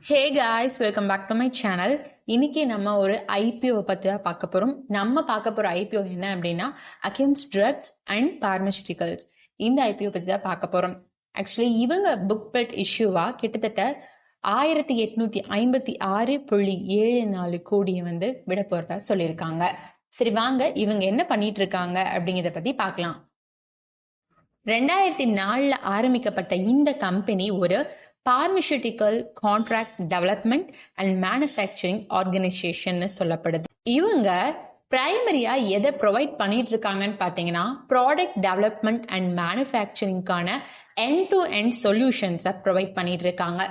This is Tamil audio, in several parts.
Hey guys, welcome back to my channel. இன்னைக்கு நம்ம ஒரு ஐபிஓ பற்றி தான் பார்க்க போகிறோம். நம்ம பார்க்க போகிற ஐபிஓ என்ன அப்படின்னா அக்யூம்ஸ் ட்ரக்ஸ் அண்ட் பார்மசூட்டிகல்ஸ். இந்த ஐபிஓ பற்றி தான் பார்க்க போகிறோம். ஆக்சுவலி இவங்க புக் பெல்ட் இஷ்யூவாக கிட்டத்தட்ட 1856.74 கோடியை விட போகிறதா சொல்லியிருக்காங்க. சரி வாங்க இவங்க என்ன பண்ணிட்டு இருக்காங்க அப்படிங்கிறத பற்றி பார்க்கலாம். 2004 ஆரம்பிக்கப்பட்ட இந்த கம்பெனி ஒரு pharmaceutical contract development and manufacturing organisation சொல்லப்படுது. இவங்க பிரைமரியா எதை ப்ரொவைட் பண்ணிட்டு இருக்காங்கன்னு பார்த்தீங்கன்னா ப்ராடக்ட் டெவலப்மெண்ட் அண்ட் மேனுஃபேக்சரிங்கான எண்ட் டு எண்ட் சொல்யூஷன்ஸை ப்ரொவைட் பண்ணிட்டு இருக்காங்க.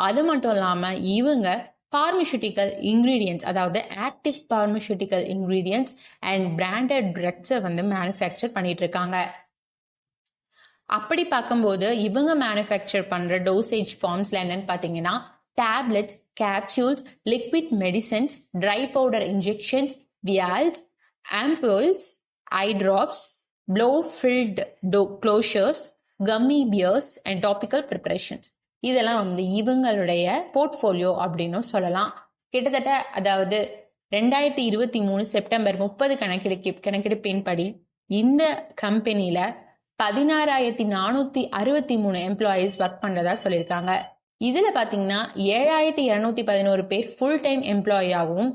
அது மட்டும் இல்லாமல் இவங்க பார்மசூட்டிக்கல் இன்கிரீடியன்ஸ், அதாவது active pharmaceutical ingredients and branded ட்ரக்ஸை மேனுஃபேக்சர் பண்ணிட்டு இருக்காங்க. அப்படி பார்க்கும்போது இவங்க மேனுஃபேக்சர் பண்ற டோசேஜ் ஃபார்ம்ஸ்ல என்னன்னு பார்த்தீங்கன்னா tablets, capsules, liquid medicines, dry powder injections, vials, ampoules, eye drops, blow filled closures, gummy bears and topical preparations. இதெல்லாம் இவங்களுடைய போர்ட்ஃபோலியோ அப்படின்னு சொல்லலாம். கிட்டத்தட்ட அதாவது 2023 செப்டம்பர் 30 கணக்கெடுப்பின்படி இந்த கம்பெனியில 16,463 எம்ப்ளாயீஸ் ஒர்க் பண்றதா சொல்லியிருக்காங்க. இதுல பாத்தீங்கன்னா 7,211 பேர் ஃபுல் டைம் எம்ப்ளாயியாகவும்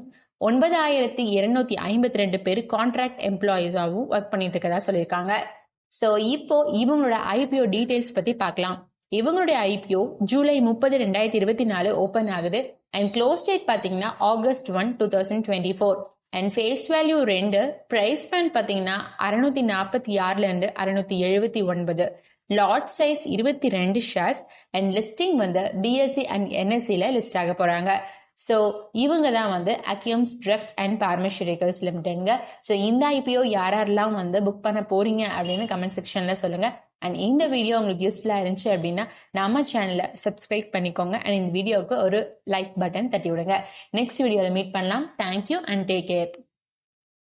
9,252 பேர் கான்ட்ராக்ட் எம்ப்ளாயீஸாகவும் ஒர்க் பண்ணிட்டு இருக்கதா சொல்லியிருக்காங்க. ஸோ இப்போ இவங்களோட ஐபிஓ டீடைல்ஸ் பத்தி பார்க்கலாம். இவங்களுடைய ஐபிஓ ஜூலை 30, 2024 ஓபன் ஆகுது அண்ட் க்ளோஸ் டேட் பாத்தீங்கன்னா August 1, 2024. And face value 2, price band பார்த்தீங்கன்னா 646 679, lot size 22 shares and listing BSE and என்எஸ்சியில் லிஸ்ட் ஆக போகிறாங்க. ஸோ இவங்க தான் அக்யூம்ஸ் ட்ரக்ஸ் அண்ட் பார்மசூட்டிகல்ஸ் லிமிடெட்ங்க. ஸோ இந்த ஐபிஓ யாரெல்லாம் புக் பண்ண போறீங்க அப்படின்னு கமெண்ட் செக்ஷனில் சொல்லுங்கள். அண்ட் இந்த வீடியோ உங்களுக்கு யூஸ்ஃபுல்லாக இருந்துச்சு அப்படின்னா நம்ம சேனலை சப்ஸ்கிரைப் பண்ணிக்கோங்க அண்ட் இந்த வீடியோவுக்கு ஒரு லைக் பட்டன் தட்டி விடுங்க. நெக்ஸ்ட் வீடியோவில் மீட் பண்ணலாம். Thank you and take care.